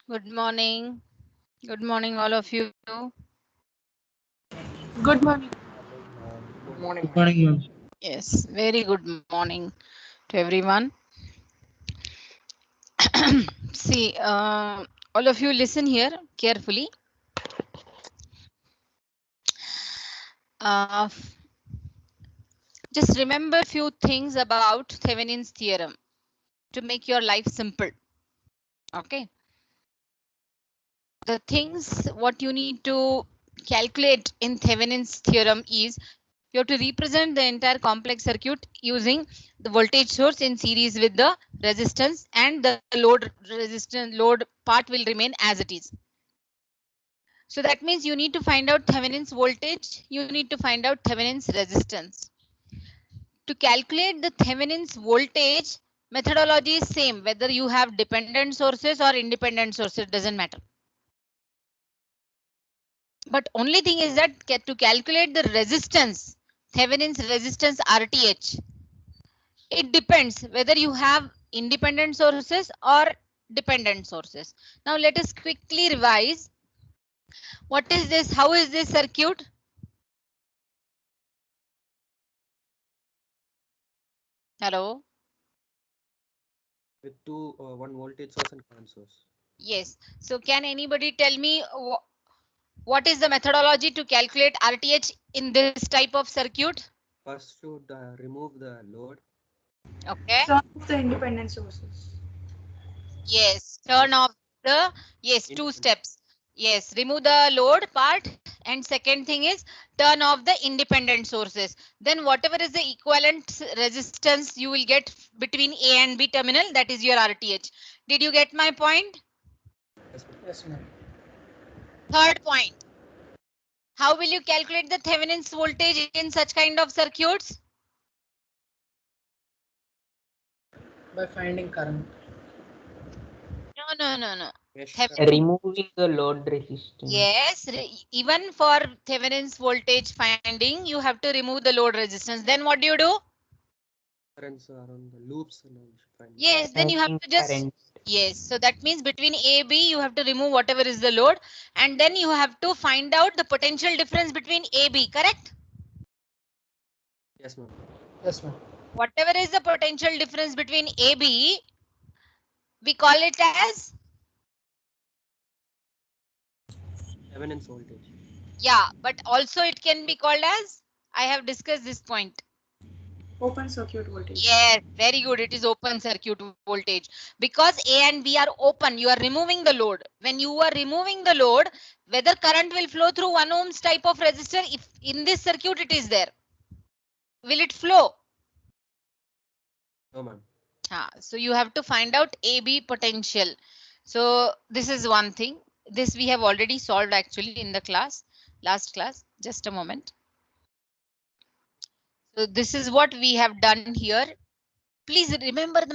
Good morning. Good morning, all of you. Good morning. Good morning, Good ma'am. morning, ma'am. Yes, very good morning to everyone. See, all of you listen here carefully. Uh, just remember few things about Thevenin's theorem to make your life simple. Okay. The things what you need to calculate in Thevenin's theorem is you have to represent the entire complex circuit using the voltage source in series with the resistance, and the load part will remain as it is. So that means you need to find out Thevenin's voltage, you need to find out Thevenin's resistance. To calculate the Thevenin's voltage, methodology is same whether you have dependent sources or independent sources, doesn't matter. But only thing is that to calculate the resistance, Thevenin's resistance RTH, it depends whether you have independent sources or dependent sources. Now let us quickly revise. What is this? How is this circuit? Hello? With one voltage source and current source. Yes. So can anybody tell me what is the methodology to calculate RTH in this type of circuit? First should remove the load. Okay. Some of the independent sources. Yes. Turn off the, yes, two Independent. steps. Yes. Remove the load part. And second thing is turn off the independent sources. Then whatever is the equivalent resistance you will get between A and B terminal, that is your RTH. Did you get my point? Yes, ma'am. Yes, ma'am. Third point. How will you calculate the Thevenin's voltage in such kind of circuits? By finding current. No. Mesh Thevenin, current. Removing the load resistance. yes, even for Thevenin's voltage finding, you have to remove the load resistance. Then what do you do? Currents around the loops and all should find. Yes, then you have Finding to just, current. yes. So that means between A, B, you have to remove whatever is the load, and then you have to find out the potential difference between A, B, correct? Yes, ma'am. Yes, ma'am. Whatever is the potential difference between A, B, we call it as, Thevenin's voltage. yeah, but also it can be called as, I have discussed this point. Open circuit voltage. Yes, very good. It is open circuit voltage because A and B are open. You are removing the load. When you are removing the load, whether current will flow through 1 ohms type of resistor, if in this circuit it is there, will it flow? No, ma'am. So you have to find out AB potential. So this is one thing. This we have already solved actually in the class, last class. Just a moment. So this is what we have done here. Please remember the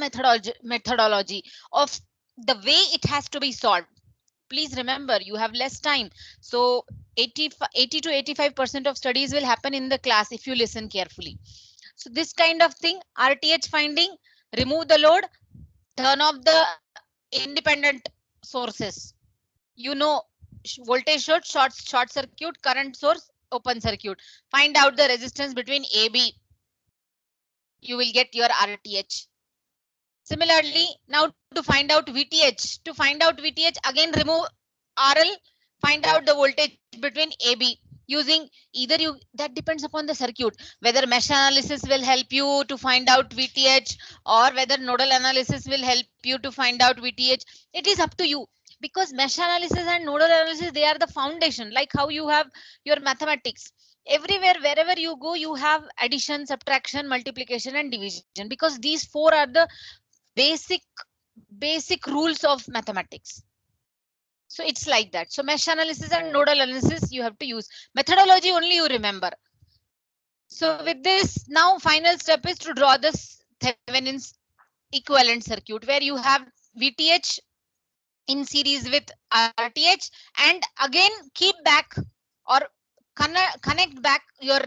methodology of the way it has to be solved. Please remember you have less time. So 80 to 85% of studies will happen in the class if you listen carefully. So this kind of thing, RTH finding, remove the load, turn off the independent sources. You know, voltage source, short circuit, current source, open circuit. Find out the resistance between AB. You will get your RTH. Similarly, now to find out VTH, again remove RL, find out the voltage between AB using either you, that depends upon the circuit, whether mesh analysis will help you to find out VTH or whether nodal analysis will help you to find out VTH. It is up to you because mesh analysis and nodal analysis, they are the foundation, like how you have your mathematics. Everywhere, wherever you go, you have addition, subtraction, multiplication and division, because these four are the basic basic rules of mathematics. So it's like that. So mesh analysis and nodal analysis you have to use. Methodology only you remember. So with this, now final step is to draw this Thevenin's equivalent circuit where you have VTH in series with RTH, and again keep back or connect back your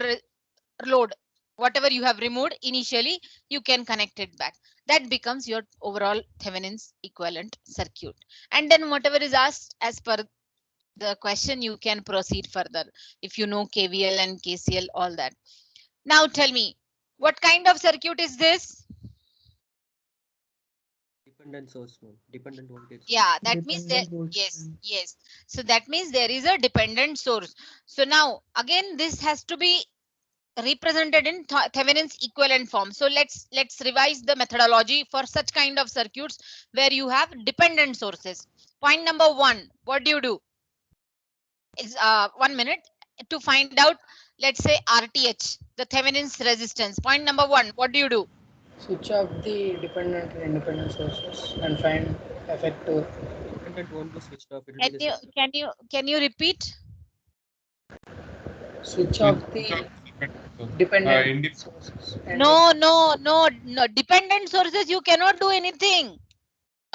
load. Whatever you have removed initially, you can connect it back. That becomes your overall Thevenin's equivalent circuit. And then whatever is asked as per the question, you can proceed further if you know KVL and KCL, all that. Now tell me, what kind of circuit is this? Dependent source, ma'am. Dependent voltage. Yeah, that means there. Yes. So that means there is a dependent source. So now again, this has to be represented in Thevenin's equivalent form. So let's revise the methodology for such kind of circuits where you have dependent sources. Point number one, what do? Is 1 minute to find out, let's say RTH, the Thevenin's resistance. Point number one, what do? Switch off the dependent and independent sources and find effective. Dependent won't be switched off. It will be the system. Can you repeat? Switch off the dependent sources. And No. Dependent sources, you cannot do anything.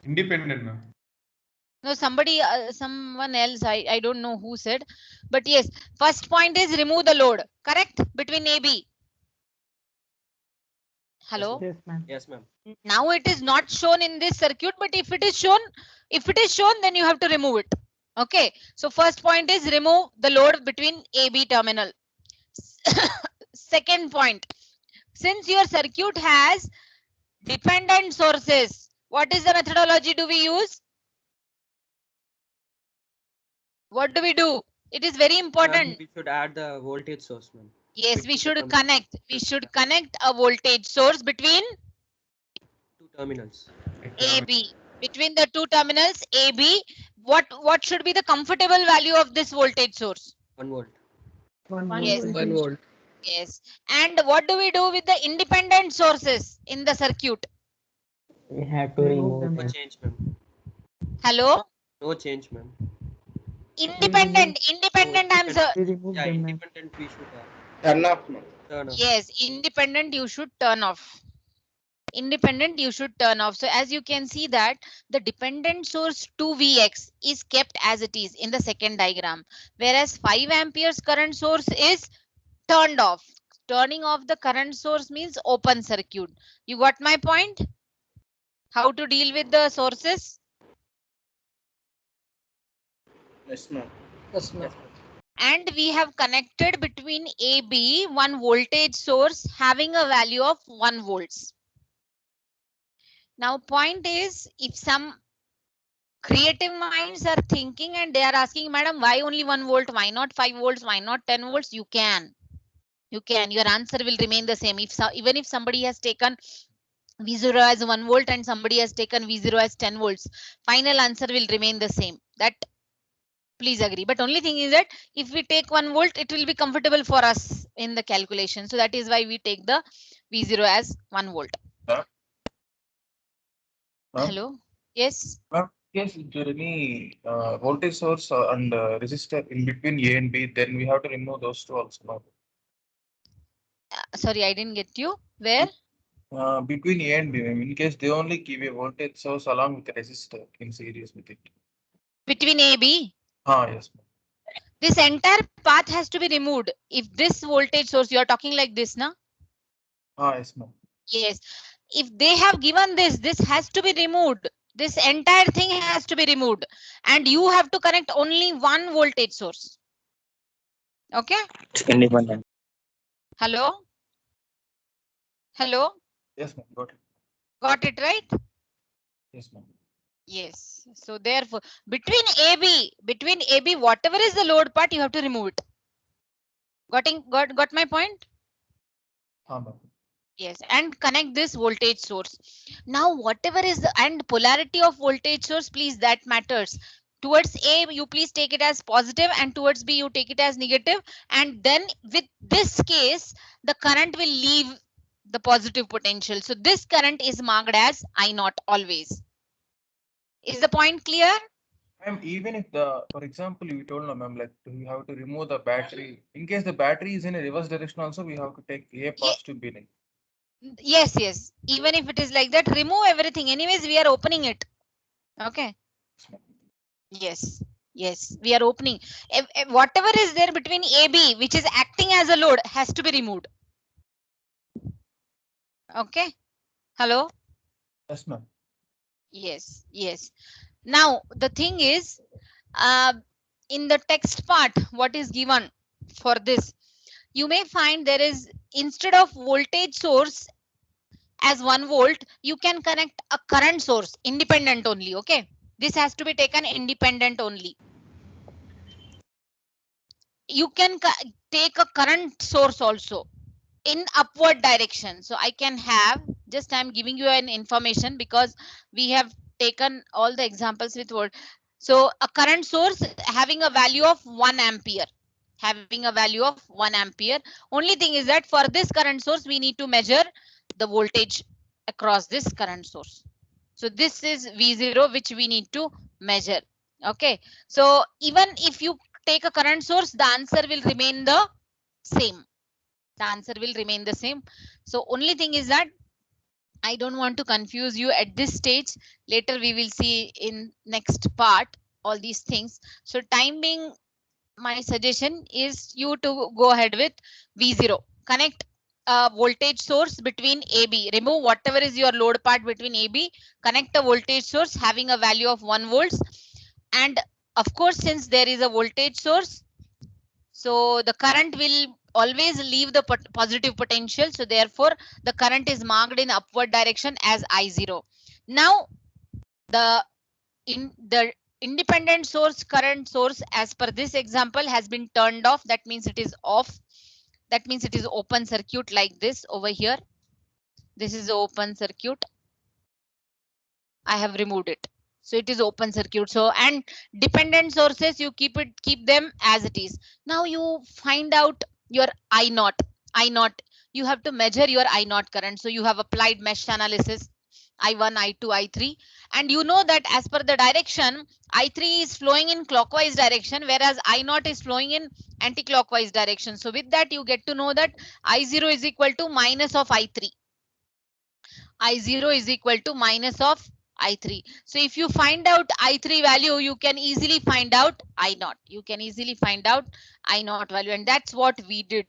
Independent, ma'am. No, somebody, someone else, I don't know who said, but yes, first point is remove the load, correct? Between AB. Hello? Yes, ma'am. Yes, ma'am. Now it is not shown in this circuit, but if it is shown, then you have to remove it. Okay. So first point is remove the load between AB terminal. Second point, since your circuit has dependent sources, what is the methodology do we use? What do we do? It is very important. We should add the voltage source, ma'am. Yes, we should connect. We should connect a voltage source between Two terminals. AB. Between the two terminals AB, what should be the comfortable value of this voltage source? 1 volt. Yes. 1 volt. Yes. And what do we do with the independent sources in the circuit? We have to remove No them. change, ma'am. Hello? No change, ma'am. Independent, I'm sir. We remove Yeah, them, ma'am. independent we should Turn off, ma'am. turn off. Yes, independent you should turn off. Independent you should turn off. So as you can see that the dependent source 2Vx is kept as it is in the second diagram, whereas 5 amperes current source is turned off. Turning off the current source means open circuit. You got my point? How to deal with the sources? Yes, ma'am. Yes, ma'am. And we have connected between AB one voltage source having a value of 1 volts. Now point is, if some creative minds are thinking and they are asking, madam, why only 1 volt? Why not 5 volts? Why not 10 volts? You can. Your answer will remain the same. Even if somebody has taken V0 as 1 volt and somebody has taken V0 as 10 volts, final answer will remain the same. That please agree. But only thing is that if we take 1 volt, it will be comfortable for us in the calculation. So that is why we take the V0 as 1 volt. Hello? Yes. Yes, if there any voltage source and resistor in between A and B, then we have to remove those two also. No? Sorry, I didn't get you. Where? Between A and B, in case they only give a voltage source along with the resistor in series with it. Between A, B? Yes. This entire path has to be removed. If this voltage source, you are talking like this, na? Yes, ma'am. Yes. If they have given this has to be removed. This entire thing has to be removed. And you have to connect only one voltage source. Okay? Independent. Hello? Hello? Yes, ma'am. Got it. Got it right? Yes, ma'am. Yes. So therefore, between AB, whatever is the load part, you have to remove it. Got my point? Ma'am. Yes, and connect this voltage source. Now, whatever is the and polarity of voltage source, please, that matters. Towards A, you please take it as positive, and towards B, you take it as negative. And then with this case, the current will leave the positive potential. So this current is marked as I0 always. Is the point clear? Ma'am, even if for example, you told no, ma'am, like we have to remove the battery. In case the battery is in a reverse direction, also we have to take A positive, B negative. Yes. Even if it is like that, remove everything. Anyways, we are opening it. Okay. Yes. We are opening. Whatever is there between AB, which is acting as a load, has to be removed. Okay. Hello. Yes, ma'am. Yes. Yes. Now the thing is, in the text part, what is given for this? You may find there is, instead of voltage source as 1 volt, you can connect a current source independent only. Okay. This has to be taken independent only. You can take a current source also in upward direction. So I can have, just I'm giving you an information because we have taken all the examples with word. So a current source having a value of 1 ampere, having a value of 1 ampere. Only thing is that for this current source, we need to measure the voltage across this current source. So this is V0, which we need to measure. Okay. So even if you take a current source, the answer will remain the same. The answer will remain the same. So only thing is that I don't want to confuse you at this stage. Later we will see in next part all these things. So time being, my suggestion is you to go ahead with V0. Connect a voltage source between AB. Remove whatever is your load part between AB. Connect a voltage source having a value of 1 volts. And of course, since there is a voltage source, so the current will always leave the positive potential. So therefore, the current is marked in upward direction as I0. Now, the independent source current source as per this example has been turned off. That means it is off. That means it is open circuit like this over here. This is the open circuit. I have removed it. So it is open circuit. So, and dependent sources, you keep them as it is. Now you find out your I0. I0, you have to measure your I0 current. So you have applied mesh analysis, I1, I2, I3, and you know that as per the direction, I3 is flowing in clockwise direction, whereas I0 is flowing in anti-clockwise direction. So with that, you get to know that I0 is equal to minus of I3. I0 is equal to minus of I3. So if you find out I3 value, you can easily find out I0. You can easily find out I0 value, and that's what we did.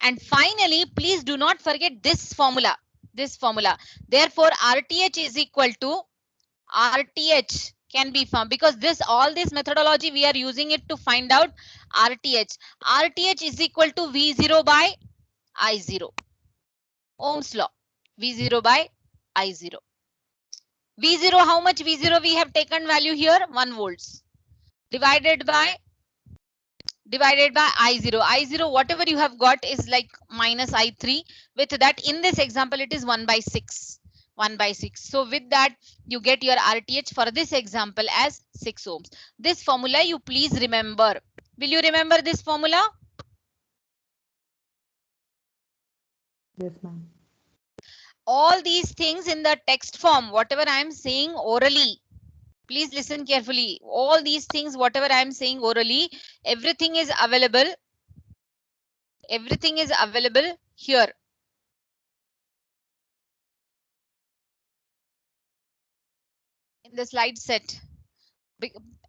And finally, please do not forget this formula. This formula. Therefore, RTH is equal to RTH can be found, because all this methodology we are using it to find out RTH. RTH is equal to V0 by I0. Ohm's law. V0 by I0. V0, how much V0 we have taken value here? 1 volts. Divided by I0. I0, whatever you have got is like minus I3. With that, in this example, it is 1 by 6. 1 by 6. So with that, you get your RTH for this example as 6 ohms. This formula you please remember. Will you remember this formula? Yes, ma'am. All these things in the text form, whatever I am saying orally, please listen carefully. All these things, whatever I am saying orally, everything is available. Everything is available here. In the slide set.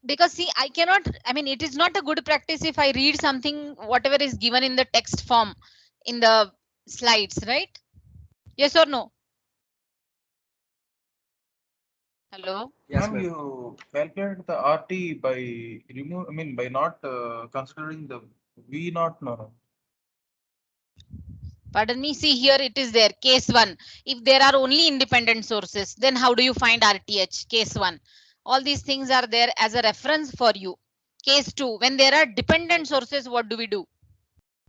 Because see, I cannot, I mean, it is not a good practice if I read something, whatever is given in the text form in the slides, right? Yes or no? Hello? Yes, Ma'am, ma'am. you calculated the RT by by not considering the V0 no. Pardon me, see here it is there, case 1. If there are only independent sources, then how do you find RTH? Case 1. All these things are there as a reference for you. Case 2, when there are dependent sources, what do we do?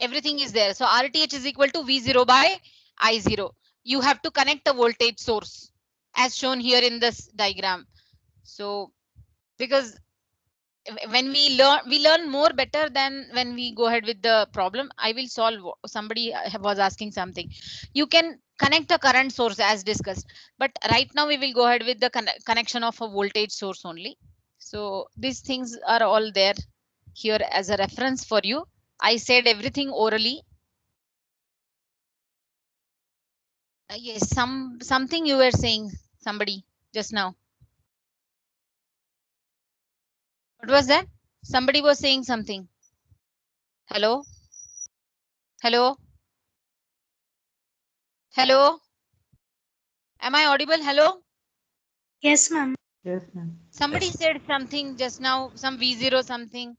Everything is there. So RTH is equal to V0 by I0. You have to connect a voltage source as shown here in this diagram. So because when we learn more better than when we go ahead with the problem. I will solve. Somebody was asking something. You can connect a current source as discussed, but right now we will go ahead with the connection of a voltage source only. So these things are all there here as a reference for you. I said everything orally. Yes, something you were saying, somebody just now. What was that? Somebody was saying something. Hello? Hello? Hello? Am I audible? Hello? Yes, ma'am. Yes, ma'am. Somebody Yes. said something just now, some V0 something.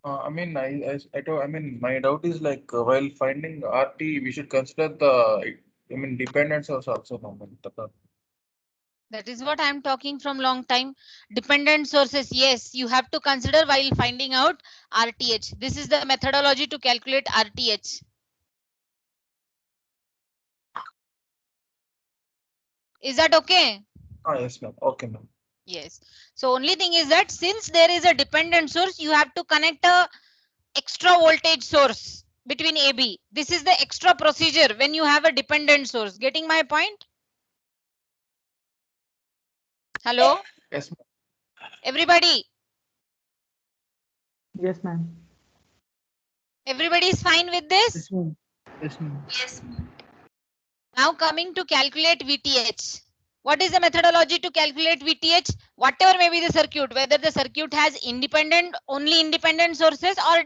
I mean, I mean, my doubt is like while finding RT, we should consider the, I mean, dependent source also. No, That is what I am talking from long time. Dependent sources, yes, you have to consider while finding out RTH. This is the methodology to calculate RTH. Is that okay? Yes, ma'am. Okay, ma'am. Yes. So only thing is that since there is a dependent source, you have to connect a extra voltage source between AB. This is the extra procedure when you have a dependent source. Getting my point? Hello? Yes, ma'am. Everybody? Yes, ma'am. Everybody is fine with this? Yes, ma'am. Yes, ma'am. Yes, ma'am. Now coming to calculate VTH. What is the methodology to calculate VTH? Whatever may be the circuit, whether the circuit has only independent sources or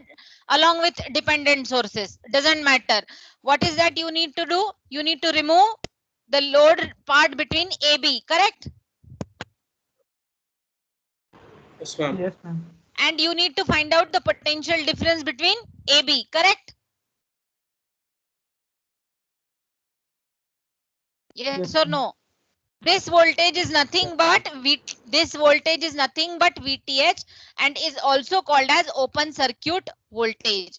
along with dependent sources, doesn't matter. What is that you need to do? You need to remove the load part between AB, correct? Yes, ma'am. Yes, ma'am. And you need to find out the potential difference between AB, correct? Yes or no? This voltage is nothing but VTH and is also called as open circuit voltage.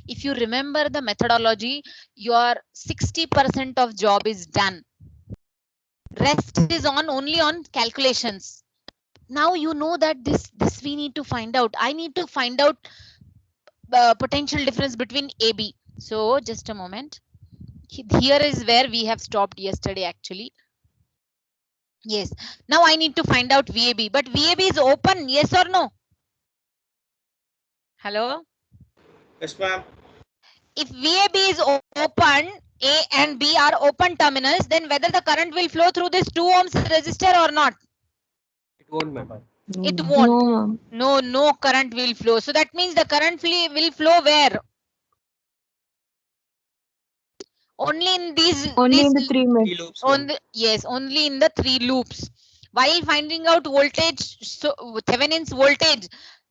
If you remember the methodology, your 60% of job is done. Rest is only on calculations. Now you know that this we need to find out. I need to find out the potential difference between AB. So just a moment. Here is where we have stopped yesterday actually. Yes. Now I need to find out VAB, but VAB is open, yes or no? Hello? Yes, ma'am. If VAB is open, A and B are open terminals, then whether the current will flow through this 2 ohms resistor or not? It won't, ma'am. No, It ma'am. won't. No current will flow. So that means the current will flow where? Only in these. Only in the three Three minutes. loops, ma'am. Yes, only in the 3 loops. While finding out voltage, so Thevenin's voltage,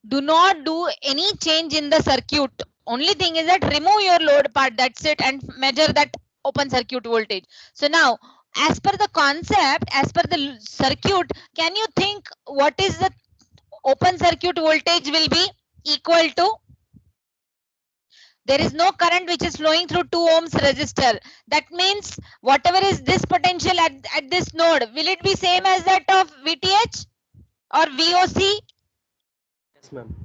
do not do any change in the circuit. Only thing is that remove your load part, that's it, and measure that open circuit voltage. So now, as per the concept, as per the circuit, can you think what is the open circuit voltage will be equal to? There is no current which is flowing through 2 ohms resistor. That means whatever is this potential at this node, will it be same as that of VTH or VOC? Yes, ma'am.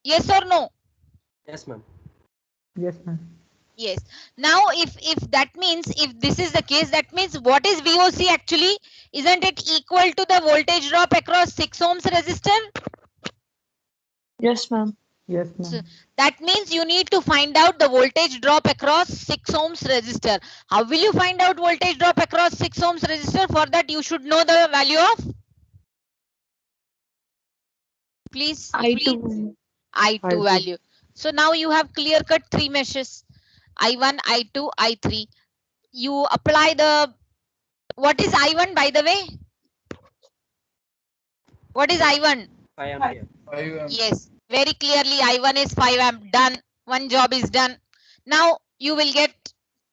Yes or no? Yes, ma'am. Yes, ma'am. Yes. Now if that means, if this is the case, that means what is VOC actually? Isn't it equal to the voltage drop across 6 ohms resistor? Yes, ma'am. Yes, ma'am. That means you need to find out the voltage drop across 6 ohms resistor. How will you find out voltage drop across 6 ohms resistor? For that you should know the value of, please. I2. I2 value. So now you have clear cut 3 meshes, I1, I2, I3. You apply the, what is I1 by the way? What is I1? 5 ampere. Yes, very clearly I1 is 5 amp, done. One job is done. Now you will get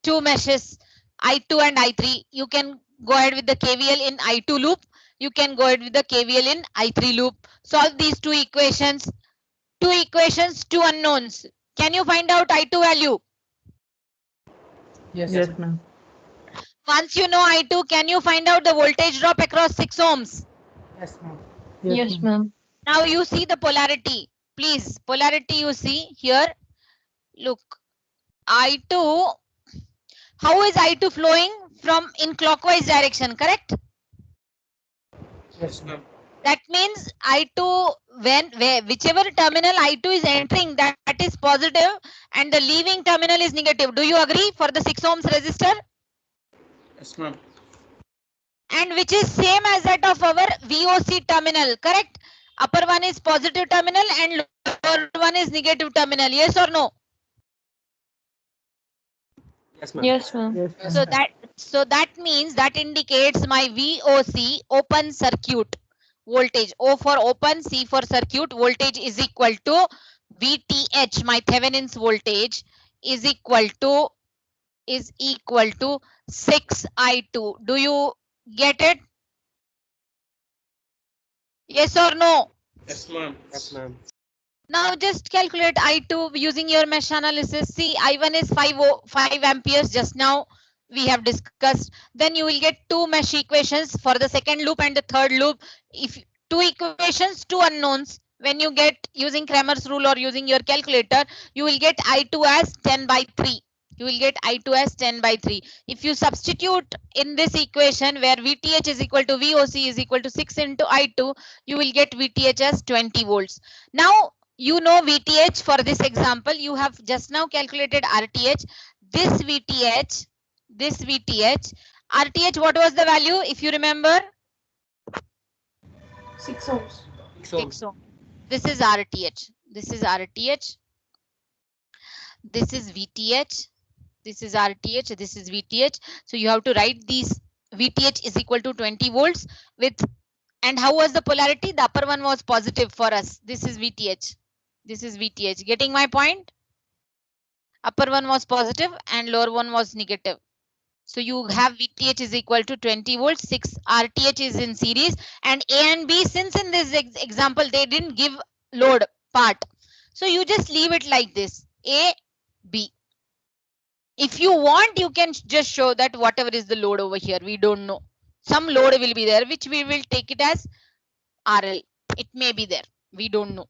2 meshes, I2 and I3. You can go ahead with the KVL in I2 loop. You can go ahead with the KVL in I3 loop. Solve these 2 equations. 2 equations, 2 unknowns. Can you find out I2 value? Yes, Yes, ma'am. Once you know I2, can you find out the voltage drop across 6 ohms? yes, ma'am. Yes, ma'am. Now you see the polarity. Please, polarity you see here. Look, I2, how is I2 flowing from in clockwise direction, correct? Yes, ma'am. That means I2, whichever terminal I2 is entering, that is positive and the leaving terminal is negative. Do you agree for the 6 ohms resistor? Yes, ma'am. And which is same as that of our VOC terminal, correct? Upper one is positive terminal and lower one is negative terminal. Yes or no? Yes, ma'am. Yes, ma'am. Yes, ma'am. So that means that indicates my VOC, open circuit voltage. O for open, C for circuit voltage is equal to VTH, my Thevenin's voltage is equal to 6I2. Do you get it? Yes or no? Yes, ma'am. Yes, ma'am. Now just calculate I2 using your mesh analysis. See, I1 is 5 amperes just now we have discussed. Then you will get two mesh equations for the second loop and the third loop. If two equations, two unknowns. When you get using Cramer's rule or using your calculator, you will get I2 as 10 by 3. You will get I2 as 10 by 3. If you substitute in this equation where VTH is equal to VOC is equal to 6 into I2, you will get VTH as 20 volts. Now, you know VTH for this example. You have just now calculated RTH. This VTH, RTH, what was the value? If you remember, 6 ohms. 6 ohms. 6 ohm. This is RTH. This is RTH. This is VTH. This is RTH. This is VTH. So you have to write these. VTH is equal to 20 volts with. And how was the polarity? The upper one was positive for us. This is VTH. This is VTH. Getting my point? Upper one was positive and lower one was negative. So you have VTH is equal to 20 volts, 6 RTH is in series, and A and B, since in this example they didn't give load part. So you just leave it like this, A, B. If you want, you can just show that whatever is the load over here, we don't know. Some load will be there, which we will take it as RL. It may be there, we don't know,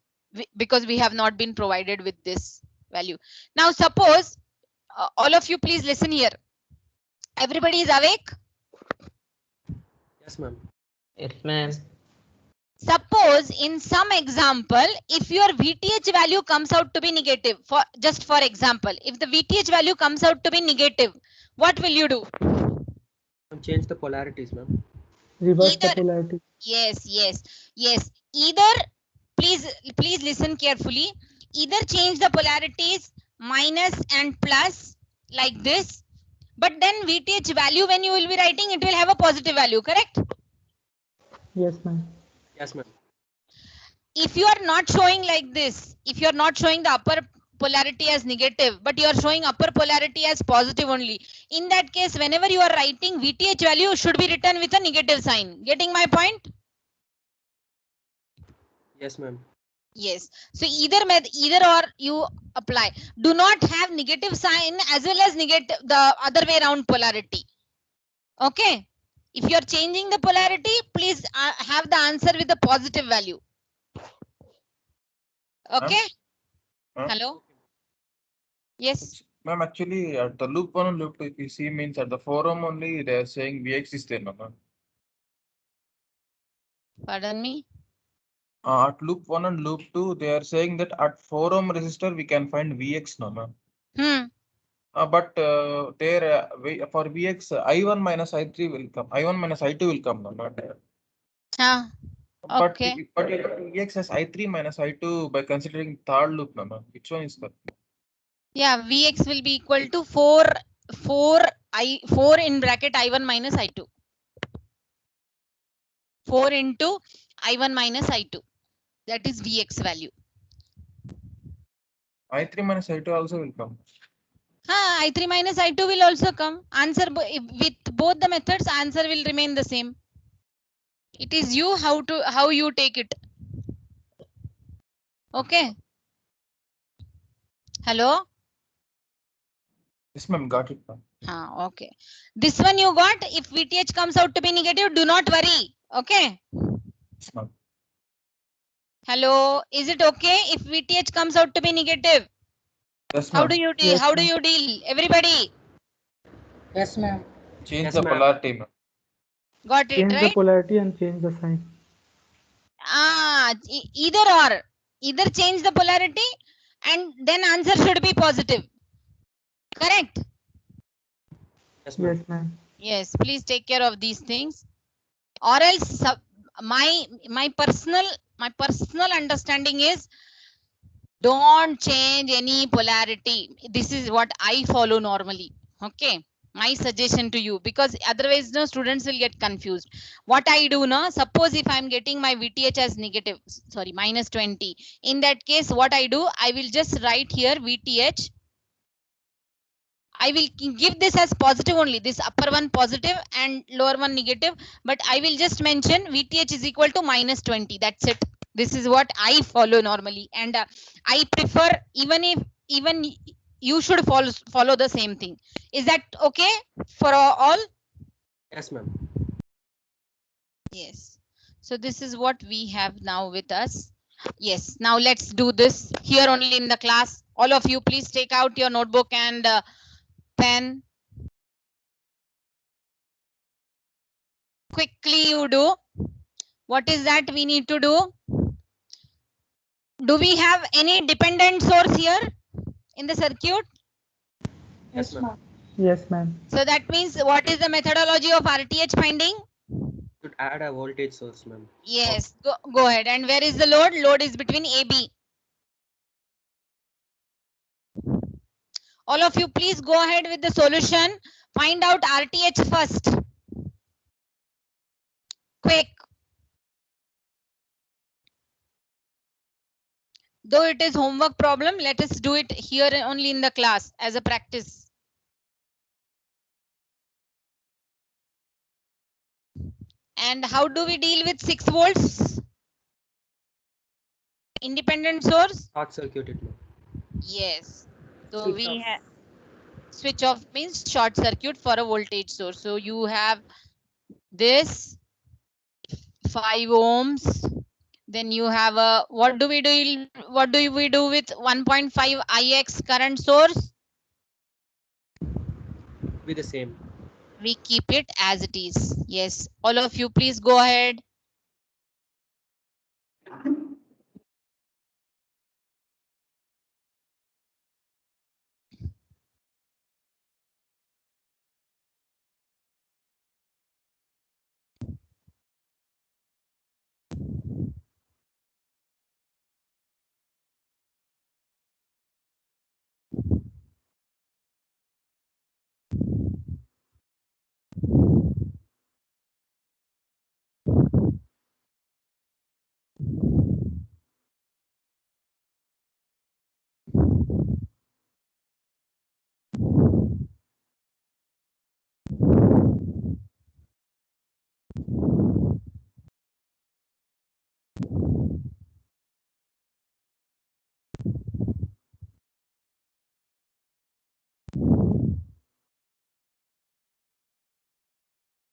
because we have not been provided with this value. Now suppose, all of you please listen here. Everybody is awake? Yes, ma'am. Yes, ma'am. Suppose in some example, if your VTH value comes out to be negative, just for example, if the VTH value comes out to be negative, what will you do? Change the polarities, ma'am. Reverse the Either- polarity. Yes. Either, please listen carefully. Either change the polarities minus and plus like this. But then VTH value, when you will be writing, it will have a positive value, correct? Yes, ma'am. Yes, ma'am. If you are not showing like this, if you are not showing the upper polarity as negative, but you are showing upper polarity as positive only, in that case, whenever you are writing, VTH value should be written with a negative sign. Getting my point? Yes, ma'am. Yes. So either or you apply. Do not have negative sign as well as negative the other way around polarity. Okay. If you are changing the polarity, please have the answer with the positive value. Okay. Hello. Yes. Ma'am, actually, at the loop 1 and loop 2, if you see, means at the 4 ohm only, they are saying Vx is there, ma'am. Pardon me. At loop 1 and loop 2, they are saying that at 4 ohm resistor, we can find Vx, no, ma'am. But there for Vx, I1 minus I3 will come. I1 minus I2 will come, no, not there. But Okay. but Vx has I3 minus I2 by considering third loop, no, ma'am. Which one is that? Yeah, Vx will be equal to 4 in bracket I1 minus I2. 4 into I1 minus I2. That is Vx value. I3 minus I2 also will come. I3 minus I2 will also come. Answer with both the methods, answer will remain the same. It is you how you take it. Okay. Hello. Yes, ma'am, got it, ma'am. Okay. This one you got. If VTH comes out to be negative, do not worry. Okay. Yes, ma'am. Hello. Is it okay if VTH comes out to be negative? Yes, How ma'am. do you deal? Yes, How do ma'am. you deal? Everybody Yes, ma'am. Change Yes, the ma'am. polarity, ma'am. got it, Change the right? polarity and change the sign. Either or. Either change the polarity and then answer should be positive. Correct? Yes, ma'am. Yes, ma'am. Yes, please take care of these things. Or else my personal understanding is don't change any polarity. This is what I follow normally. Okay, my suggestion to you, because otherwise no students will get confused. What I do now, suppose if I'm getting my VTH as negative, sorry, minus 20, in that case what I do, I will just write here VTH. I will give this as positive only, this upper one positive and lower one negative, but I will just mention VTH is equal to minus 20. That's it. This is what I follow normally, and I prefer, even you should follow the same thing. Is that okay for all? Yes, ma'am. Yes. So this is what we have now with us. Yes. Now let's do this here only in the class. All of you, please take out your notebook and pen. Quickly you do. What is that we need to do? Do we have any dependent source here in the circuit? Yes, ma'am. Yes, ma'am. So that means what is the methodology of RTH finding? Should add a voltage source, ma'am. Yes, go ahead. And where is the load? Load is between AB. All of you, please go ahead with the solution. Find out RTH first. Quick. Though it is homework problem, let us do it here only in the class as a practice. And how do we deal with 6 volts? Independent source? Short circuited, ma'am. Yes. So Switch we off. have switch off means short circuit for a voltage source. So you have this 5 ohms. Then you have a, what do we do with 1.5 IX current source? Be the same. We keep it as it is. Yes. All of you, please go ahead.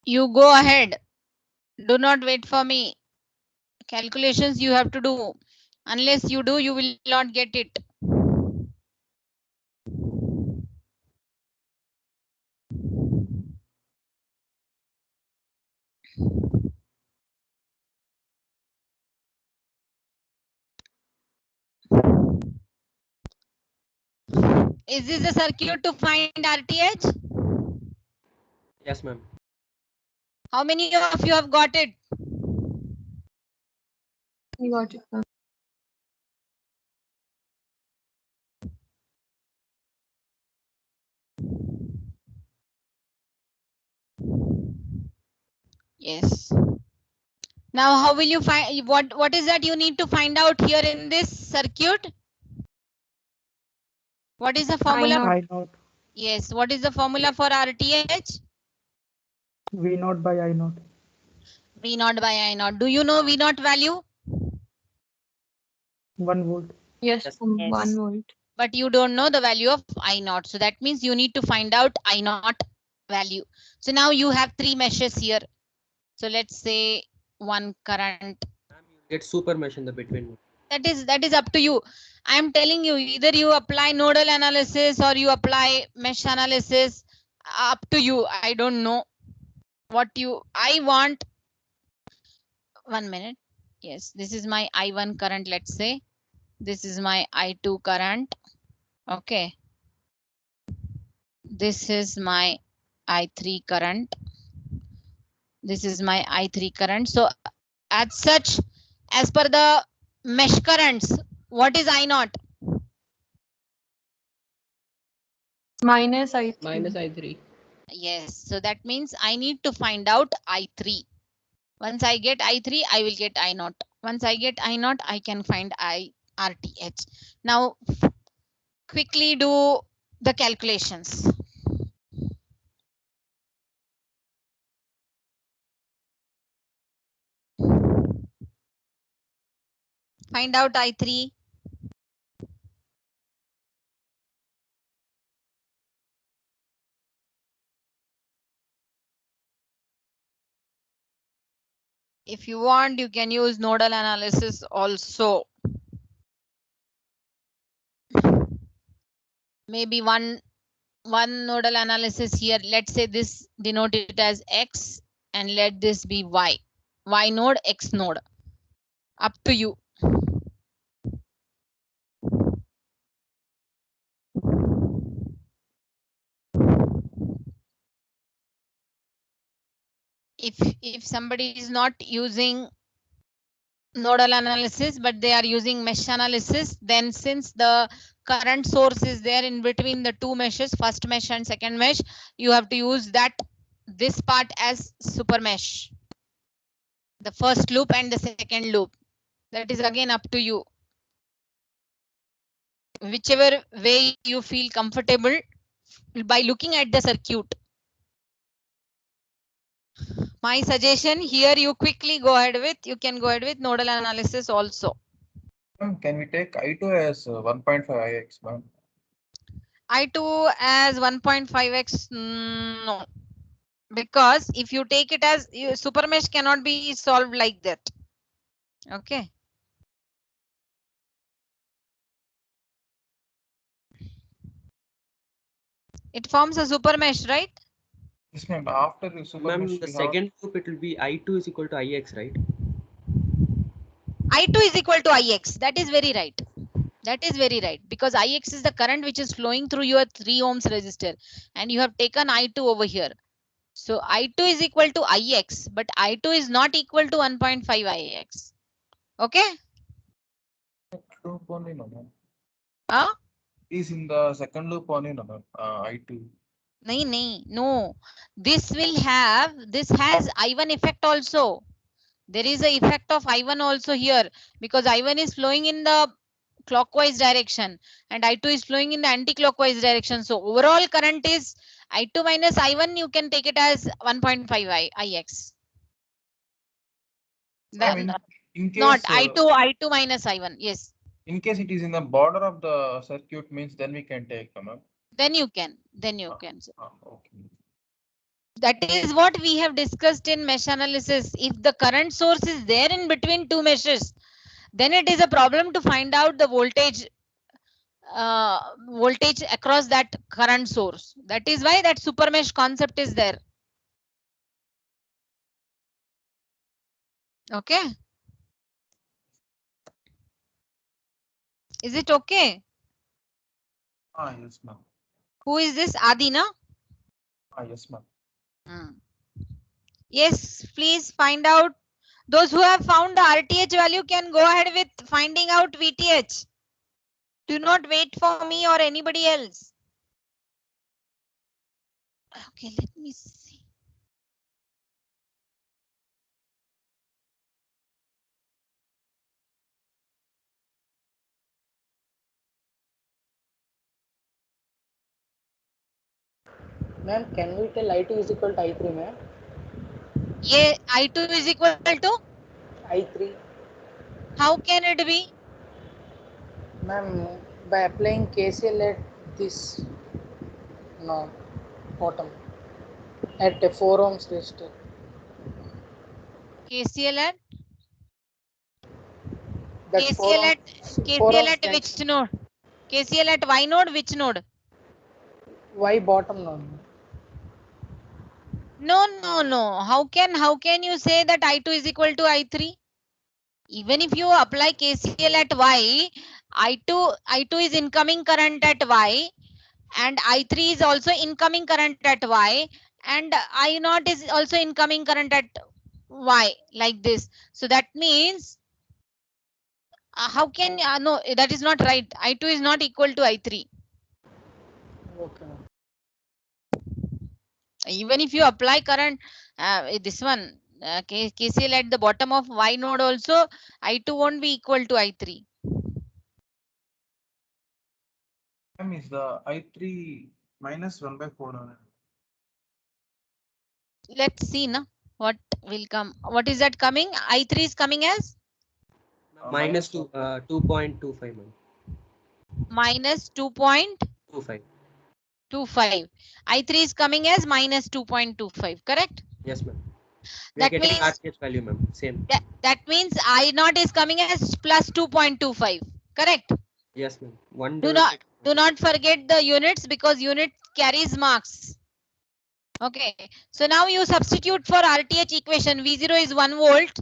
You go ahead. Do not wait for me. Calculations you have to do. Unless you do, you will not get it. Is this the circuit to find RTH? Yes, ma'am. How many of you have got it? I got it, ma'am. Yes. Now, how will you find, what is that you need to find out here in this circuit? What is the formula? I I naught. Yes. What is the formula for RTH? V naught by I naught. V naught by I naught. Do you know V naught value? 1 volt. Yes, Yes. ma'am. Yes. 1 volt. But you don't know the value of I naught. So that means you need to find out I naught value. So now you have 3 meshes here. So let's say one current. Ma'am, you get super mesh in the between. That is up to you. I am telling you, either you apply nodal analysis or you apply mesh analysis. Up to you. I don't know what I want. 1 minute. Yes, this is my I1 current, let's say. This is my I2 current. Okay. This is my I3 current. This is my I3 current. So as such, as per the mesh currents, what is I naught? Minus I3. Minus I3. Yes, so that means I need to find out I3. Once I get I3, I will get I0. Once I get I0, I can find RTH. Now, quickly do the calculations. Find out I3. If you want, you can use nodal analysis also. Maybe one nodal analysis here. Let's say this, denote it as X, and let this be Y. Y node, X node. Up to you. If somebody is not using nodal analysis, but they are using mesh analysis, then since the current source is there in between the two meshes, first mesh and second mesh, you have to use this part as super mesh. The first loop and the second loop. That is again up to you. Whichever way you feel comfortable by looking at the circuit. My suggestion here, you quickly go ahead with, you can go ahead with nodal analysis also. Can we take I2 as 1.5 ix, ma'am? I2 as 1.5x, no. Because if you take it as super mesh cannot be solved like that. Okay. It forms a super mesh, right? Yes, ma'am. After the super Ma'am, mesh, the we have second loop, it will be I2 is equal to IX, right? I2 is equal to Ix. That is very right. That is very right. Because Ix is the current which is flowing through your 3 ohms resistor. And you have taken I2 over here. So I2 is equal to Ix. But I2 is not equal to 1.5 Ix. Okay? loop only, no, ma'am. Huh? Is in the second loop only, no, ma'am. I2. No. This has I1 effect also. There is a effect of I1 also here, because I1 is flowing in the clockwise direction and I2 is flowing in the anti-clockwise direction. So overall current is I2 minus I1. You can take it as 1.5 Ix. Ma'am, in case, Not I2 minus I1. Yes. in case it is in the border of the circuit, means then we can take, no, ma'am. Then you can. Okay. That is what we have discussed in mesh analysis. If the current source is there in between two meshes, then it is a problem to find out the voltage across that current source. That is why that super mesh concept is there. Okay. Is it okay? Yes, ma'am. Who is this? Adina? Yes, ma'am. Yes, please find out. Those who have found the RTH value can go ahead with finding out VTH. Do not wait for me or anybody else. Okay, let me see. Ma'am, can we tell I2 is equal to I3, ma'am? Yeah, I2 is equal to I3. How can it be? Ma'am, by applying KCL at this bottom at a 4 ohms resistor. KCL at? That's KCL at which node? KCL at Y node, which node? Y bottom node. No. How can you say that I2 is equal to I3? Even if you apply KCL at Y, I2 is incoming current at Y, and I3 is also incoming current at Y, and I0 is also incoming current at Y, like this. So that means, how can, no, that is not right. I2 is not equal to I3. Okay. Even if you apply current, this one, KCL at the bottom of Y node also, I2 won't be equal to I3. Is the I3 minus 1/4 only. Let's see na, what will come. What is that coming? I3 is coming as Minus 2.25, ma'am. minus 2.25. 25. I3 is coming as minus 2.25, correct? Yes, ma'am. We are That getting means RTH value, ma'am. Same. that means I0 is coming as plus 2.25, correct? Yes, ma'am. 1 Do divided not forget the units because unit carries marks. Okay, so now you substitute for RTH equation. V0 is 1 volt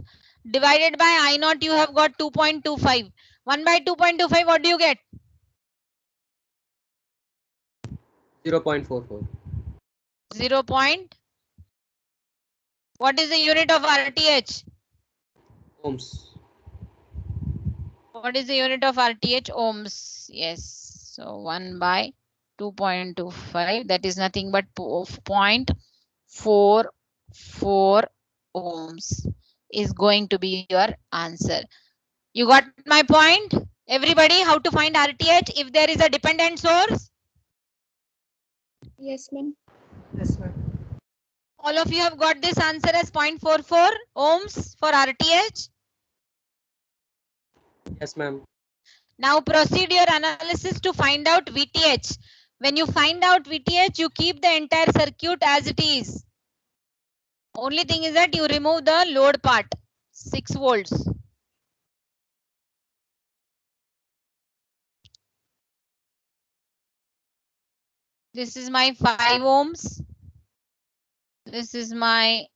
divided by I0, you have got 2.25. 1 by 2.25, what do you get? 0.44. 0. What is the unit of RTH? Ohms. What is the unit of RTH? Ohms. Yes. So 1 by 2.25, that is nothing but 0.44 ohms is going to be your answer. You got my point? Everybody, how to find RTH if there is a dependent source? Yes, ma'am. Yes, ma'am. All of you have got this answer as 0.44 ohms for RTH. Yes, ma'am. Now proceed your analysis to find out VTH. When you find out VTH, you keep the entire circuit as it is. Only thing is that you remove the load part, 6 volts. This is my 5 ohms. This is my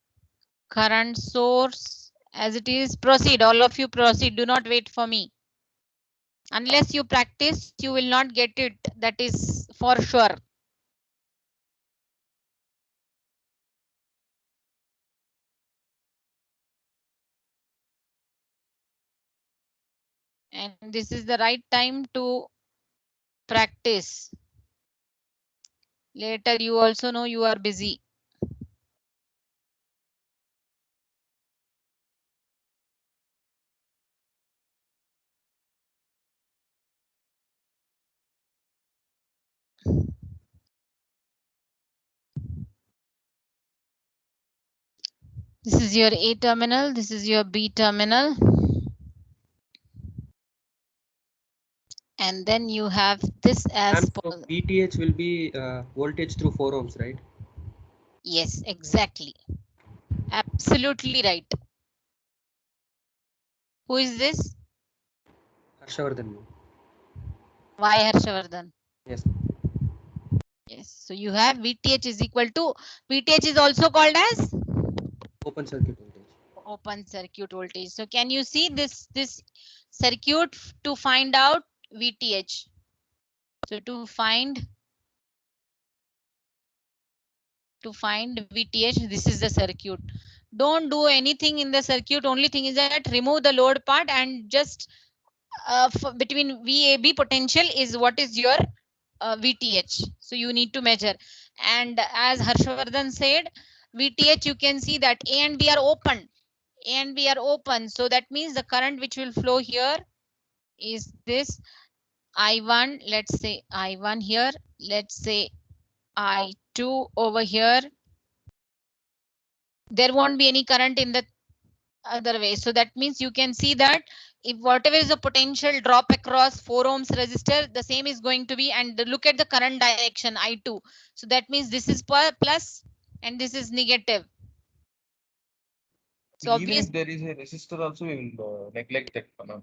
current source as it is. Proceed, all of you proceed. Do not wait for me. Unless you practice, you will not get it. That is for sure. And this is the right time to practice. Later, you also know you are busy. This is your A terminal. This is your B terminal. And then you have this as. So VTH will be voltage through 4 ohms, right? Yes, exactly. Absolutely right. Who is this? Harshavardhan. Why Harshavardhan? Yes. Yes. So you have VTH is equal to, VTH is also called as Open circuit voltage. Open circuit voltage. So can you see this circuit to find out VTH? So to find VTH, this is the circuit. Don't do anything in the circuit. Only thing is that remove the load part and just between VAB potential is what is your VTH. So you need to measure. And as Harshavardhan said, VTH, you can see that A and B are open. A and B are open. So that means the current which will flow here is this I1. Let's say I1 here. Let's say I2 over here. There won't be any current in the other way. So that means you can see that if whatever is the potential drop across 4 ohms resistor, the same is going to be, and look at the current direction I2. So that means this is plus and this is negative. So even if there is a resistor also, we will neglect that one.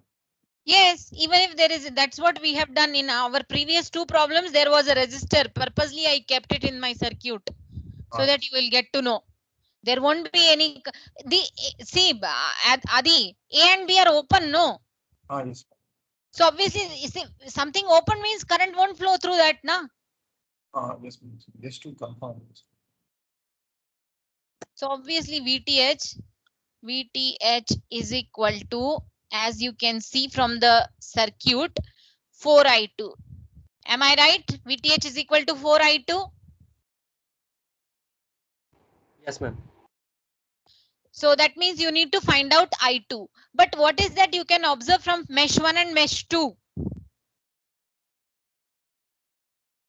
Yes, even if there is, that's what we have done in our previous 2 problems. There was a resistor. Purposely I kept it in my circuit so that you will get to know. There won't be any. See, Adi, A and B are open, no? Yes. So obviously, something open means current won't flow through that, na? Yes, just to confirm. So obviously VTH is equal to, as you can see from the circuit, 4I2. Am I right? VTH is equal to 4I2. Yes, ma'am. So that means you need to find out I2. But what is that you can observe from mesh 1 and mesh 2?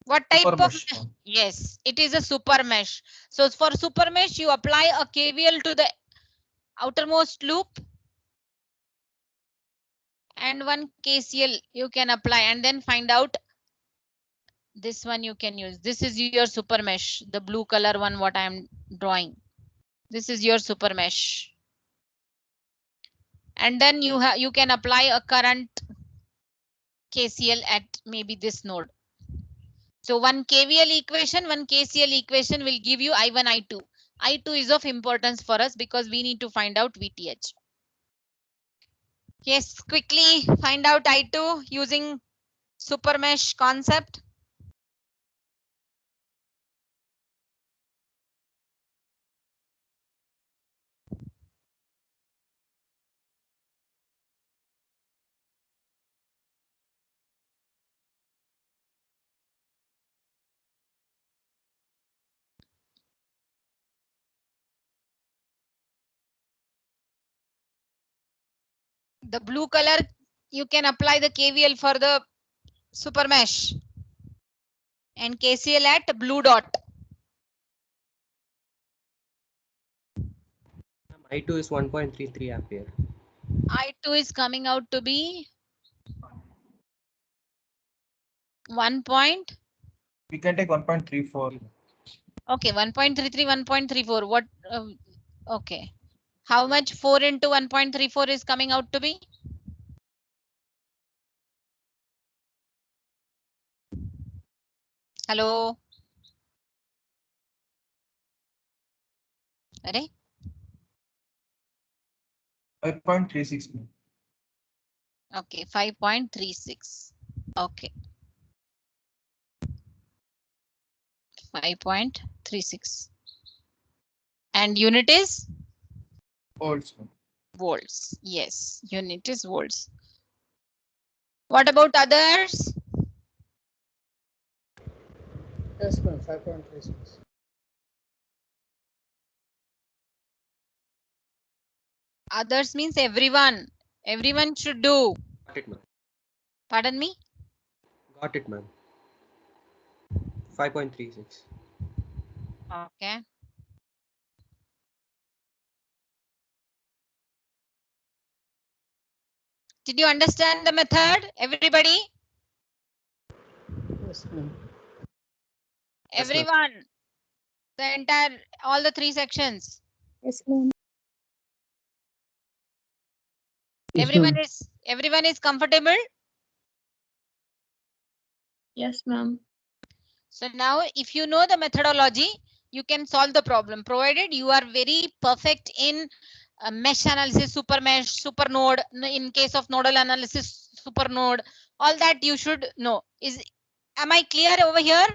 What type Super of mesh. Yes, it is a super mesh. So for super mesh, you apply a KVL to the outermost loop and one KCL you can apply and then find out this one you can use. This is your super mesh, the blue color one what I am drawing. This is your super mesh. And then you can apply a current KCL at maybe this node. So one KVL equation, one KCL equation will give you I1, I2. I2 is of importance for us because we need to find out VTH. Yes, quickly find out I2 using super mesh concept. The blue color, you can apply the KVL for the super mesh and KCL at blue dot. I2 is 1.33 ampere. I2 is coming out to be 1. We can take 1.34. Okay, 1.33, 1.34. What? Okay. How much 4 into 1.34 is coming out to be? Hello. Arey? 5.36. Okay, 5.36. Okay. 5.36. And unit is? Volts. Volts. Yes, unit is volts. What about others? Yes, ma'am. 5.36. Others means everyone. Everyone should do. Got it, ma'am. Pardon me? Got it, ma'am. 5.36. Okay. Did you understand the method, everybody? Yes, ma'am. Yes, ma'am. Everyone. The entire, all the 3 sections. Yes, ma'am. Yes, Everyone is comfortable. Yes, ma'am. So now if you know the methodology, you can solve the problem, provided you are very perfect in mesh analysis, super mesh, super node. In case of nodal analysis, super node, all that you should know. Am I clear over here?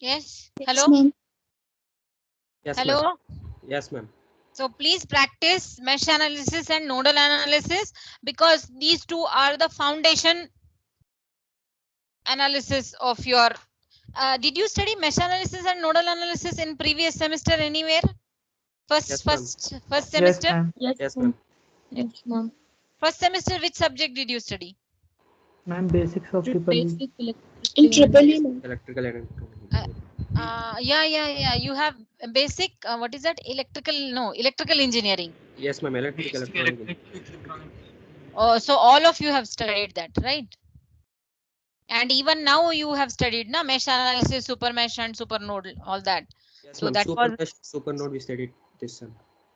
Yes. Yes, Hello. ma'am. Yes, Hello. ma'am. Yes, ma'am. So please practice mesh analysis and nodal analysis because these two are the foundation analysis of your. Did you study mesh analysis and nodal analysis in previous semester anywhere? Yes, ma'am. First Yes, semester? ma'am. Yes, ma'am. Yes, ma'am. First semester, which subject did you study? Ma'am, basics of triple E. Basic in triple E, ma'am. Electrical and Yeah. You have a basic, what is that? Electrical engineering. yes, ma'am. Electrical electronic. Oh, so all of you have studied that, right? And even now you have studied na mesh analysis, super mesh and super node, all that. Yes, So ma'am. that Super was mesh, super node we studied this sem.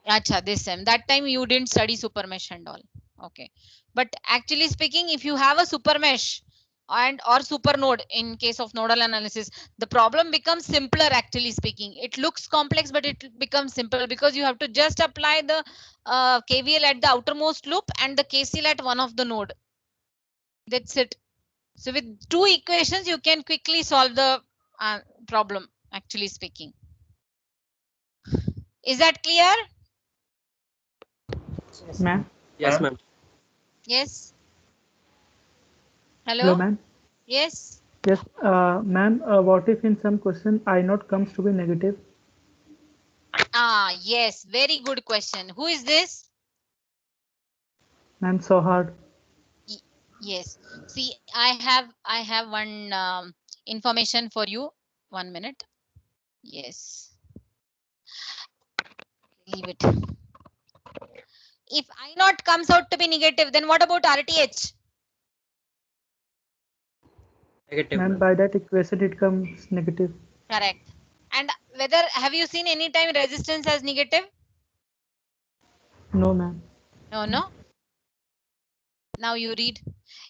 Acha, this sem. That time you didn't study super mesh and all. Okay. But actually speaking, if you have a super mesh and or super node in case of nodal analysis, the problem becomes simpler actually speaking. It looks complex, but it becomes simple because you have to just apply the KVL at the outermost loop and the KCL at one of the node. That's it. So with 2 equations, you can quickly solve the problem actually speaking. Is that clear? Ma'am. Yes, ma'am. Yes. Hello, Hello. ma'am. Yes. Yes, ma'am. What if in some question I naught comes to be negative? Ah, yes, very good question. Who is this? Ma'am, so hard. Yes. See, I have one information for you. 1 minute. Yes. Leave it. If I naught comes out to be negative, then what about RTH? Negative, Ma'am, ma'am. by that equation it comes negative. Correct. And whether have you seen any time resistance as negative? No, ma'am. No. Now you read.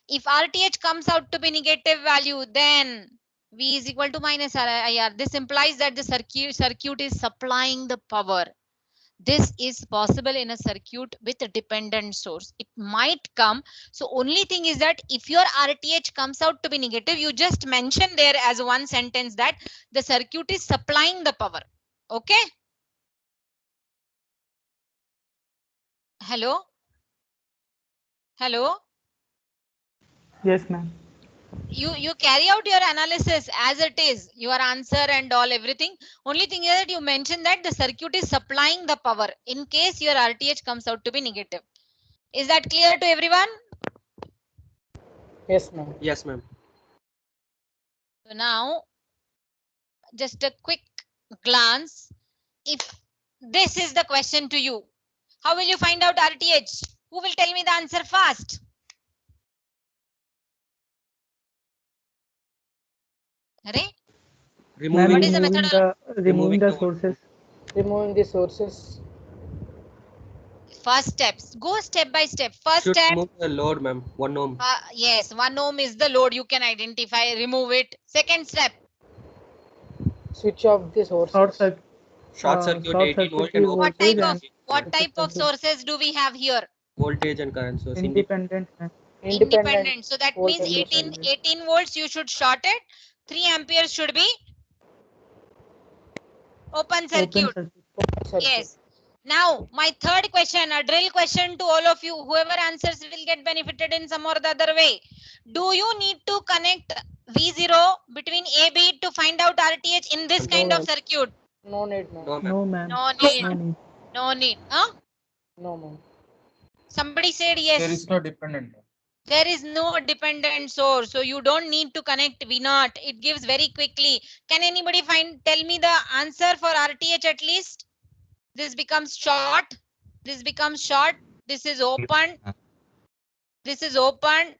If RTH comes out to be negative value, then V is equal to minus IR. This implies that the circuit is supplying the power. This is possible in a circuit with a dependent source. It might come. So only thing is that if your RTH comes out to be negative, you just mention there as one sentence that the circuit is supplying the power. Okay. Hello. Hello. Yes, ma'am. You carry out your analysis as it is, your answer and all everything. Only thing is that you mention that the circuit is supplying the power in case your RTH comes out to be negative. Is that clear to everyone? Yes, ma'am. Yes, ma'am. So now just a quick glance. If this is the question to you, how will you find out RTH? Who will tell me the answer fast? Hare? Ma'am, What is the removing method? removing the sources. Removing the sources. First steps. Go step by step. First Should step. remove the load, ma'am. 1 ohm. Yes, 1 ohm is the load. You can identify, remove it. Second step. Switch off the sources. Short circuit. Short circuit short 18 volt circuit and the open What voltage type and of what type of sources do we have here? voltage and current source. independent. Ma'am. Independent. So that means voltage 18 volts you should short it. 3 amperes should be open circuit. Open circuit. Yes. Now my third question, a drill question to all of you. Whoever answers will get benefited in some or the other way. Do you need to connect V0 between AB to find out RTH in this kind of circuit? No need, ma'am. No, ma'am. No, ma'am. No need. No need. No need. Huh? No, ma'am. Somebody said There yes. is no dependent. There is no dependent source, so you don't need to connect V0. It gives very quickly. Can anybody tell me the answer for RTH at least? This becomes short. This becomes short. This is open. This is open.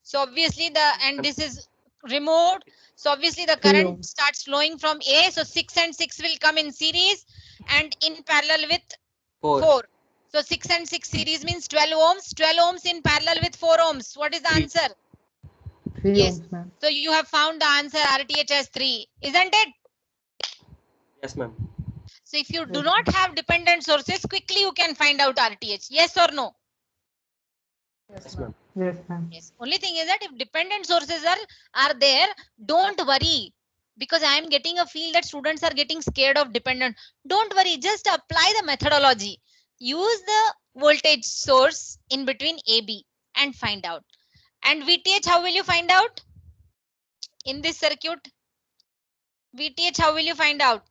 So obviously and this is removed. So obviously the 3 current ohms. starts flowing from A. So 6 and 6 will come in series and in parallel with 4. So 6 and 6 series means 12 ohms. 12 ohms in parallel with 4 ohms. What is the answer? 3 Yes. ohms, ma'am. So you have found the answer RTH as 3, isn't it? Yes, ma'am. So if you do not have dependent sources, quickly you can find out RTH. Yes or no? Yes, ma'am. Yes, ma'am. Yes. Only thing is that if dependent sources are there, don't worry. Because I am getting a feel that students are getting scared of dependent. Don't worry, just apply the methodology. Use the voltage source in between AB and find out. And VTH, how will you find out? In this circuit, VTH, how will you find out?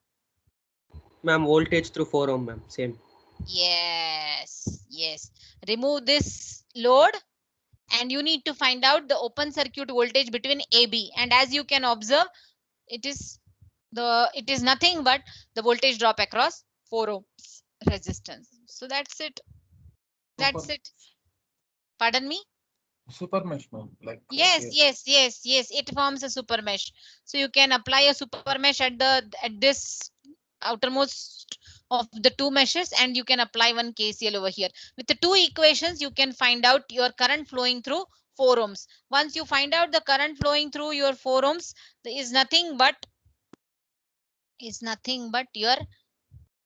Ma'am, voltage through 4 ohm, ma'am. Same. Yes, yes. Remove this load and you need to find out the open circuit voltage between AB. And as you can observe, it is nothing but the voltage drop across 4 ohms resistance. So that's it. That's it. Pardon me? Super mesh, ma'am. Like Yes. It forms a super mesh. So you can apply a super mesh at this outermost of the two meshes, and you can apply one KCL over here. With the two equations, you can find out your current flowing through 4 ohms. Once you find out the current flowing through your 4 ohms, there is nothing but your,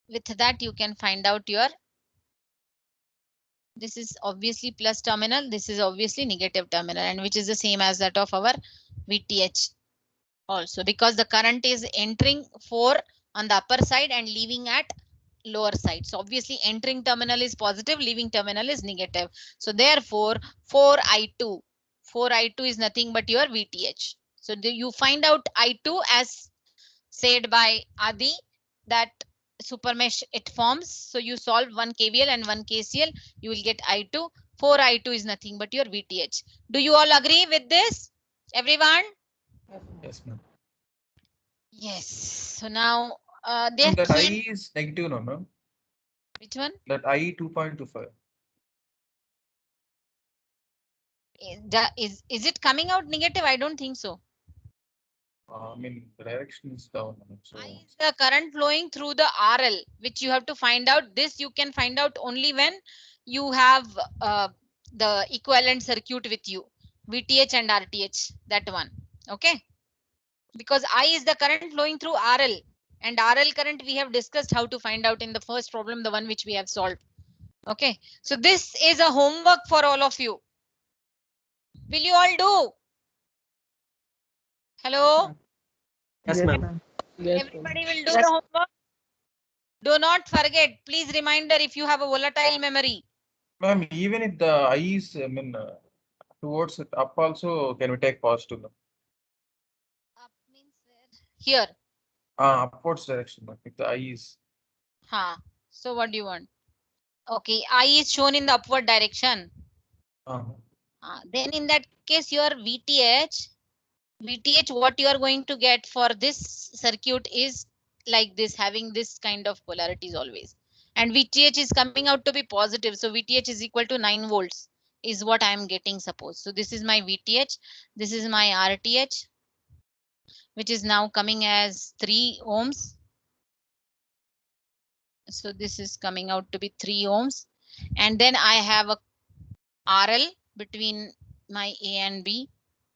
with that you can find out your, this is obviously plus terminal, this is obviously negative terminal, and which is the same as that of our VTH also, because the current is entering 4 on the upper side and leaving at lower side. So obviously entering terminal is positive, leaving terminal is negative. So therefore 4i2 is nothing but your VTH. So you find out I2 as said by Adi, that super mesh it forms. So you solve one KVL and one KCL, you will get I2. 4I2 is nothing but your VTH. Do you all agree with this? Everyone? Yes, ma'am. Yes. So now they And have that I given is negative, no, ma'am. which one? That I 2.25. Is it coming out negative? I don't think so. I mean, the direction is down, ma'am. So I is the current flowing through the RL, which you have to find out. This you can find out only when you have the equivalent circuit with you, VTH and RTH, that one. Okay. Because I is the current flowing through RL, and RL current we have discussed how to find out in the first problem, the one which we have solved. Okay. So this is a homework for all of you. Will you all do? Hello? Yes, ma'am. Yes, Everybody will do Yes. the homework. Do not forget. Please reminder if you have a volatile memory. ma'am, even if the I is, I mean, towards it up also, can we take positive? Ma'am? Up means where? Here. Upwards direction, ma'am. If the I is. So what do you want? Okay, I is shown in the upward direction. Then in that case, your VTH, what you are going to get for this circuit is like this, having this kind of polarities always. And VTH is coming out to be positive. So VTH is equal to 9 volts is what I am getting, suppose. So this is my VTH. This is my RTH, which is now coming as 3 ohms. So this is coming out to be 3 ohms. And then I have a RL between my A and B.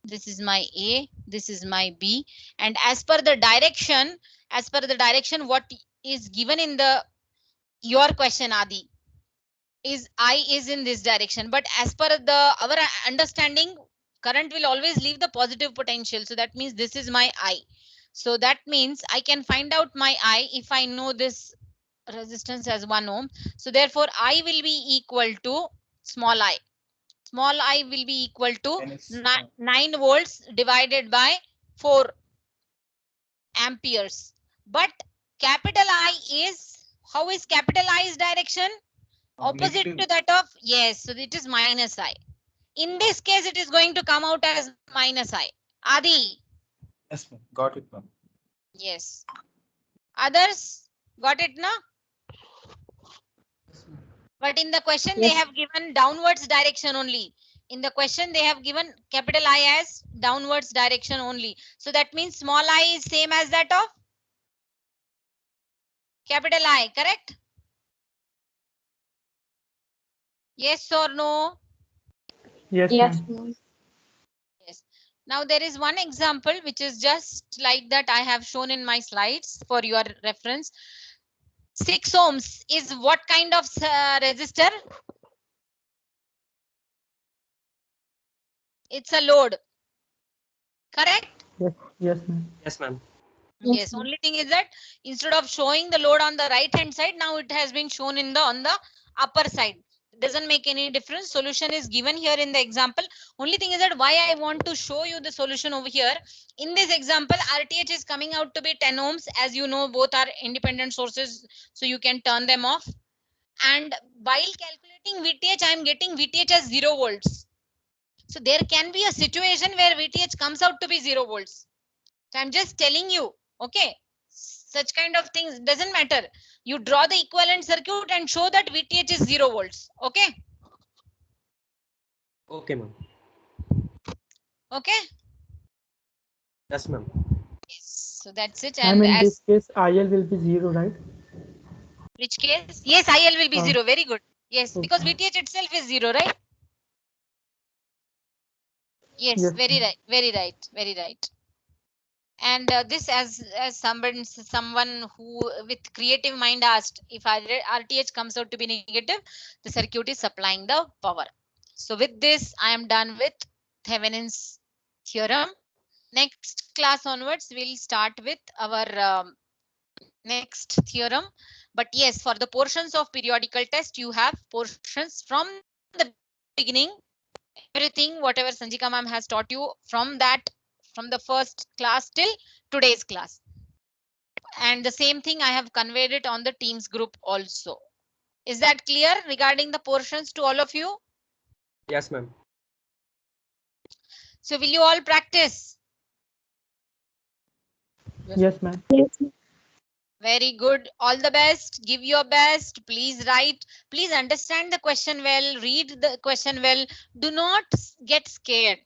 This is my A, this is my B. And as per the direction, what is given in your question, Adi, is I is in this direction. But as per our understanding, current will always leave the positive potential. So that means this is my I. So that means I can find out my I if I know this resistance as 1 ohm. So therefore I will be equal to small I. Small I will be equal to 9 volts divided by 4 amperes. But capital I is, how is capital I's direction? Opposite Negative. to that of, yes, so it is minus I. In this case, it is going to come out as minus I. Adi? Yes, ma'am. Got it, ma'am. Yes. Others? Got it, na? But in the question, they have given downwards direction only. In the question, they have given capital I as downwards direction only. So that means small I is same as that of capital I, correct? Yes or no? Yes, Yes, ma'am. ma'am. Yes. Now there is one example which is just like that I have shown in my slides for your reference. 6 ohms is what kind of resistor? It's a load. Correct? Yes, ma'am. Yes, ma'am. Yes, only thing is that instead of showing the load on the right hand side, now it has been shown in on the upper side. It doesn't make any difference. Solution is given here in the example. Only thing is that why I want to show you the solution over here. In this example, RTH is coming out to be 10 ohms. As you know, both are independent sources, so you can turn them off. And while calculating VTH, I am getting VTH as 0 volts. So there can be a situation where VTH comes out to be 0 volts. So I'm just telling you, okay, such kind of things doesn't matter. You draw the equivalent circuit and show that VTH is 0 volts. Okay. Okay, ma'am. Okay. Yes, ma'am. Yes. So that's it. Ma'am, And in as this case, IL will be 0, right? which case? Yes, IL will be 0. Very good. Yes, because Okay. VTH itself is 0, right? Yes, Yes, very ma'am. right. Very right. Very right. And this as someone who with creative mind asked, if RTH comes out to be negative, the circuit is supplying the power. So with this, I am done with Thevenin's theorem. Next class onwards, we'll start with our next theorem. But yes, for the portions of periodical test, you have portions from the beginning. Everything, whatever Sanjika ma'am has taught you from that from the first class till today's class. And the same thing I have conveyed it on the Teams group also. Is that clear regarding the portions to all of you? Yes, ma'am. So will you all practice? Yes, ma'am. Yes. Very good. All the best. Give your best. Please write. Please understand the question well. Read the question well. Do not get scared.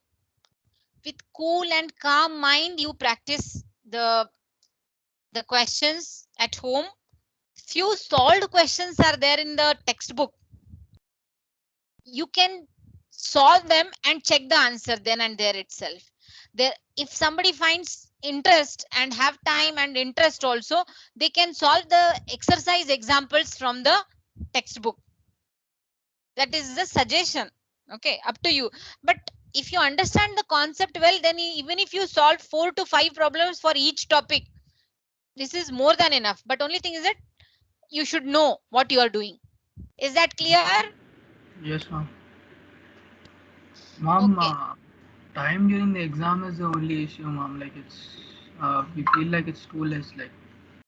With cool and calm mind, you practice the questions at home. Few solved questions are there in the textbook. You can solve them and check the answer then and there itself. There, if somebody finds interest and have time and interest also, they can solve the exercise examples from the textbook. That is the suggestion. Okay, up to you. But if you understand the concept well, then even if you solve 4 to 5 problems for each topic, this is more than enough. But only thing is that you should know what you are doing. Is that clear? Yes, ma'am. Ma'am, Okay. time during the exam is the only issue, ma'am. Like it's, we feel like it's too less. Like